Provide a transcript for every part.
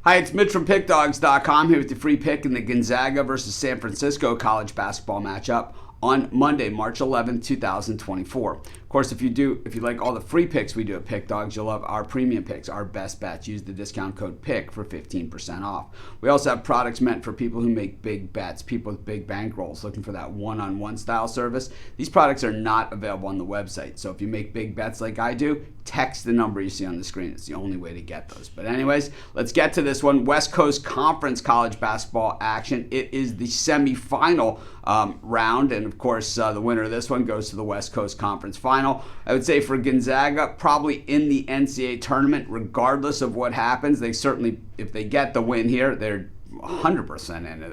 Hi, it's Mitch from Pickdawgz.com here with the free pick in the Gonzaga versus San Francisco college basketball matchup on Monday, March 11, 2024. Of course, if you like all the free picks we do at Pick Dawgz, you'll love our premium picks, our best bets. Use the discount code PICK for 15% off. We also have products meant for people who make big bets, people with big bankrolls looking for that one-on-one style service. These products are not available on the website. So if you make big bets like I do, text the number you see on the screen. It's the only way to get those. But anyways, let's get to this one. West Coast Conference college basketball action. It is the semifinal round, and of course the winner of this one goes to the West Coast Conference final. I would say for Gonzaga, probably in the NCAA tournament, regardless of what happens. They certainly, if they get the win here, they're 100% in it,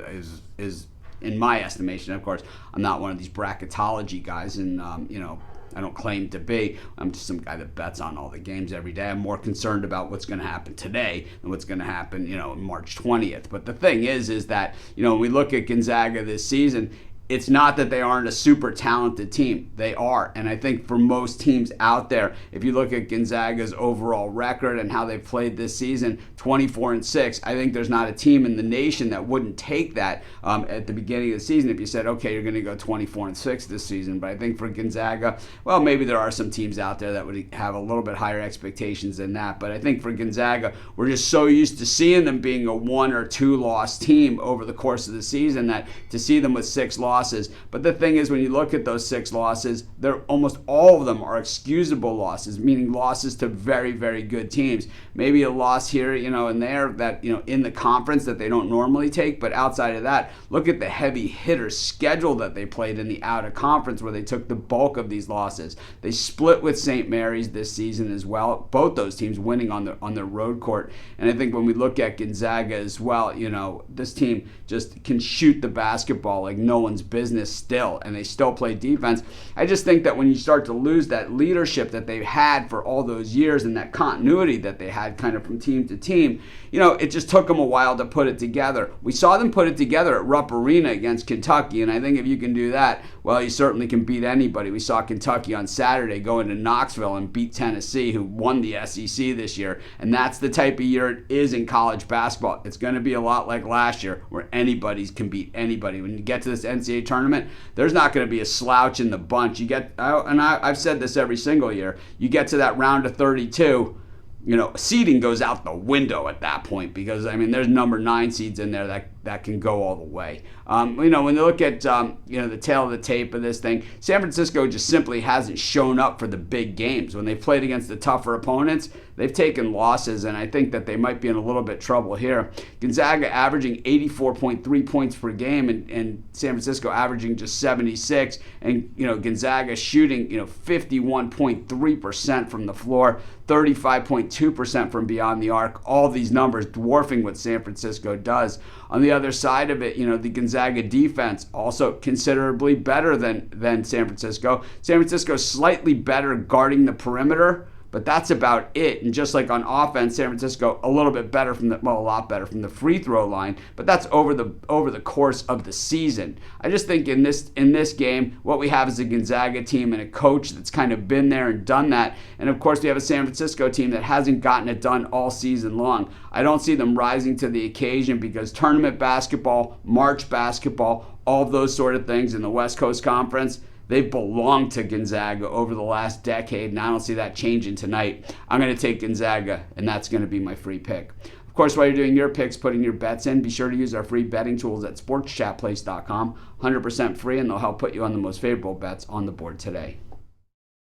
is in my estimation. Of course, I'm not one of these bracketology guys, and I don't claim to be. I'm just some guy that bets on all the games every day. I'm more concerned about what's going to happen today than what's going to happen, March 20th. But the thing is that, when we look at Gonzaga this season, it's not that they aren't a super talented team. They are. And I think for most teams out there, if you look at Gonzaga's overall record and how they've played this season, 24-6, I think there's not a team in the nation that wouldn't take that at the beginning of the season if you said, okay, you're going to go 24-6 this season. But I think for Gonzaga, well, maybe there are some teams out there that would have a little bit higher expectations than that. But I think for Gonzaga, we're just so used to seeing them being a 1 or 2 loss team over the course of the season that to see them with 6 losses. But the thing is, when you look at those 6 losses, they're almost all of them are excusable losses, meaning losses to very, very good teams. Maybe a loss here, and there that, in the conference that they don't normally take. But outside of that, look at the heavy hitter schedule that they played in the out of conference where they took the bulk of these losses. They split with St. Mary's this season as well. Both those teams winning on their road court. And I think when we look at Gonzaga as well, this team just can shoot the basketball like no one's business still, and they still play defense. I just think that when you start to lose that leadership that they've had for all those years and that continuity that they had kind of from team to team, it just took them a while to put it together. We saw them put it together at Rupp Arena against Kentucky, and I think if you can do that, well, you certainly can beat anybody. We saw Kentucky on Saturday go into Knoxville and beat Tennessee, who won the SEC this year, and that's the type of year it is in college basketball. It's going to be a lot like last year where anybody can beat anybody. When you get to this NCAA tournament, there's not going to be a slouch in the bunch. I've said this every single year, you get to that round of 32, seeding goes out the window at that point because, there's number 9 seeds in there that can go all the way. When you look at, the tail of the tape of this thing, San Francisco just simply hasn't shown up for the big games. When they've played against the tougher opponents, they've taken losses, and I think that they might be in a little bit trouble here. Gonzaga averaging 84.3 points per game, and San Francisco averaging just 76, and, Gonzaga shooting, 51.3% from the floor, 35.2% from beyond the arc. All these numbers dwarfing what San Francisco does. On the other side of it, the Gonzaga defense also considerably better than San Francisco. San Francisco slightly better guarding the perimeter, but that's about it. And just like on offense, San Francisco a little bit better a lot better from the free throw line, but that's over the course of the season. I just think in this game, what we have is a Gonzaga team and a coach that's kind of been there and done that. And of course, we have a San Francisco team that hasn't gotten it done all season long. I don't see them rising to the occasion because tournament basketball, March basketball, all of those sort of things in the West Coast Conference, they've belonged to Gonzaga over the last decade, and I don't see that changing tonight. I'm going to take Gonzaga, and that's going to be my free pick. Of course, while you're doing your picks, putting your bets in, be sure to use our free betting tools at sportschatplace.com. 100% free, and they'll help put you on the most favorable bets on the board today.